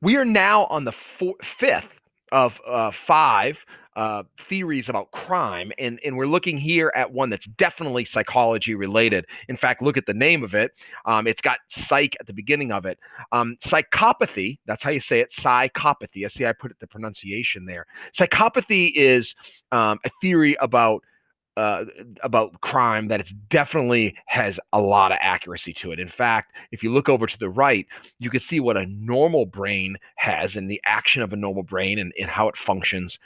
We are now on the fifth of five theories about crime, and we're looking here at one that's definitely psychology related. In fact, look at the name of it. It's got psych at the beginning of it. Psychopathy, that's how you say it, psychopathy. I see I put it the pronunciation there. Psychopathy is a theory uh, about crime that it definitely has a lot of accuracy to it. In fact, if you look over to the right, you can see what a normal brain has and the action of a normal brain and how it functions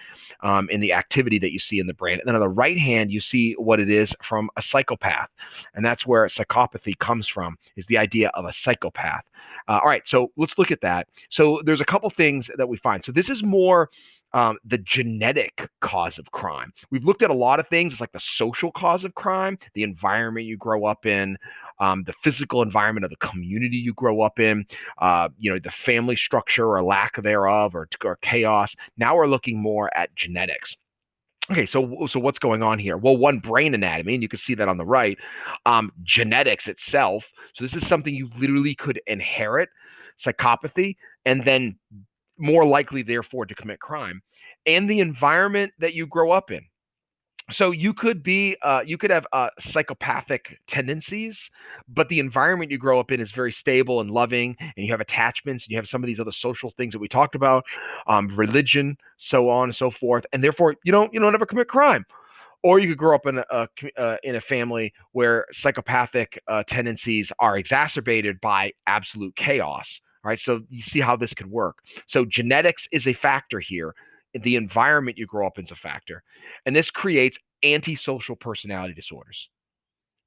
and the activity that you see in the brain. And then on the right hand, you see what it is from a psychopath. And that's where psychopathy comes from, is the idea of a psychopath. All right, so let's look at that. So there's a couple things that we find. So this is more the genetic cause of crime. We've looked at a lot of things. It's like the social cause of crime, the environment you grow up in, the physical environment of the community you grow up in, the family structure or lack thereof, or chaos. Now we're looking more at genetics. Okay, so what's going on here? Well, one, brain anatomy, and you can see that on the right. Genetics itself. So this is something you literally could inherit, psychopathy, and then more likely, therefore, to commit crime, and the environment that you grow up in. So you could have psychopathic tendencies, but the environment you grow up in is very stable and loving, and you have attachments, and you have some of these other social things that we talked about, religion, so on and so forth, and therefore you don't ever commit crime. Or you could grow up in a family where psychopathic tendencies are exacerbated by absolute chaos. Right, so you see how this could work. So genetics is a factor here. The environment you grow up in is a factor, and this creates antisocial personality disorders.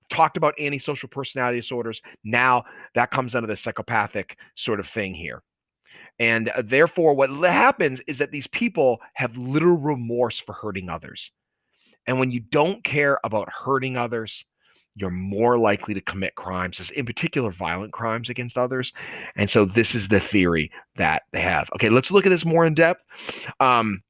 Talked about antisocial personality disorders. Now that comes under the psychopathic sort of thing here. And therefore, what happens is that these people have little remorse for hurting others. And when you don't care about hurting others, you're more likely to commit crimes, in particular violent crimes against others. And so this is the theory that they have. Okay, let's look at this more in depth. Um,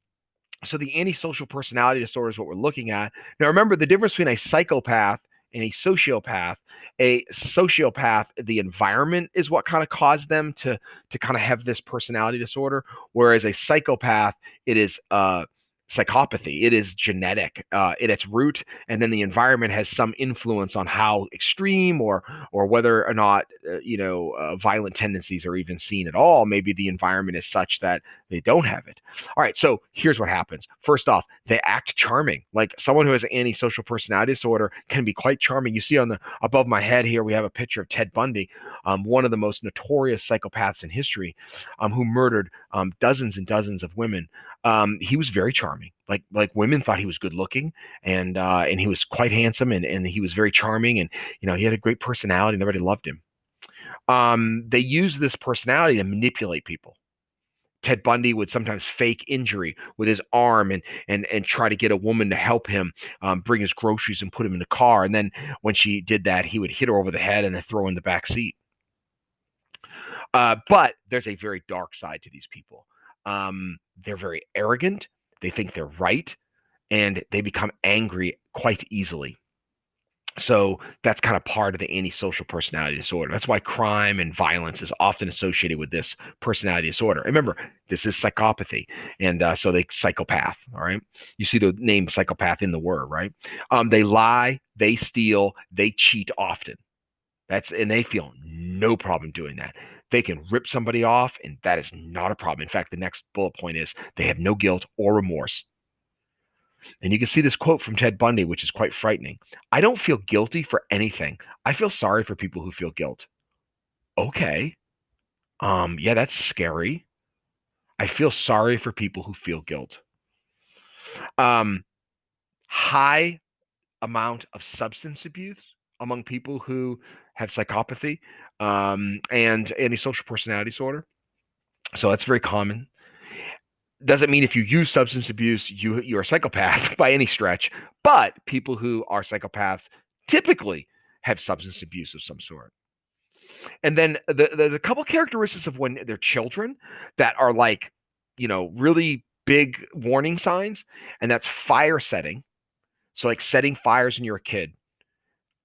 so the antisocial personality disorder is what we're looking at. Now remember the difference between a psychopath and a sociopath. A sociopath, the environment is what kind of caused them to kind of have this personality disorder, whereas a psychopath, it is psychopathy. It is genetic at its root, and then the environment has some influence on how extreme or whether or not violent tendencies are even seen at all. Maybe the environment is such that they don't have it. All right, so here's what happens. First off, they act charming. Like someone who has an antisocial personality disorder can be quite charming. You see on the above my head here, we have a picture of Ted Bundy, one of the most notorious psychopaths in history, who murdered dozens and dozens of women. He was very charming. Like women thought he was good looking, and he was quite handsome, and he was very charming, and he had a great personality, and everybody loved him. They use this personality to manipulate people. Ted Bundy would sometimes fake injury with his arm and try to get a woman to help him bring his groceries and put him in the car. And then when she did that, he would hit her over the head and then throw her in the back seat. But there's a very dark side to these people. They're very arrogant. They think they're right, and they become angry quite easily. So that's kind of part of the antisocial personality disorder. That's why crime and violence is often associated with this personality disorder. Remember, this is psychopathy, and so they psychopath. All right, you see the name psychopath in the word, right? They lie, they steal, they cheat often. And they feel no problem doing that. They can rip somebody off, and that is not a problem. In fact, the next bullet point is they have no guilt or remorse. And you can see this quote from Ted Bundy, which is quite frightening. I don't feel guilty for anything. I feel sorry for people who feel guilt. Okay. Yeah, that's scary. I feel sorry for people who feel guilt. Um, High amount of substance abuse among people who have psychopathy and antisocial personality disorder. So that's very common. Doesn't mean if you use substance abuse, you're a psychopath by any stretch, but people who are psychopaths typically have substance abuse of some sort. And then there's a couple characteristics of when they're children that are like, really big warning signs, and that's fire setting. So like setting fires when you're a kid,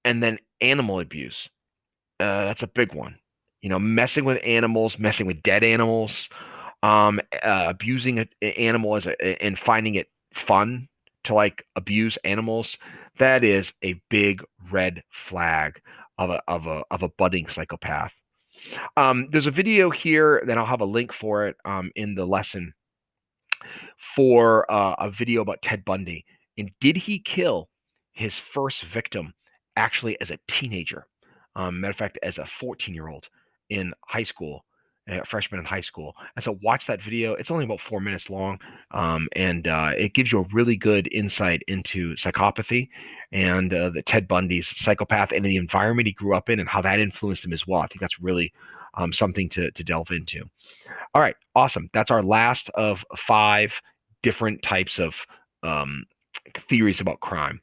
and then animal abuse. That's a big one. Messing with animals, messing with dead animals, Abusing an animal and finding it fun to like abuse animals, that is a big red flag of a budding psychopath. There's a video here, then I'll have a link for it in the lesson for a video about Ted Bundy. And did he kill his first victim actually as a teenager? Matter of fact, as a 14-year-old in high school, a freshman in high school. And so watch that video. It's only about 4 minutes long, and it gives you a really good insight into psychopathy and the Ted Bundy's psychopath and the environment he grew up in and how that influenced him as well. I think that's really something to delve into. All right, awesome. That's our last of 5 different types of um, theories about crime.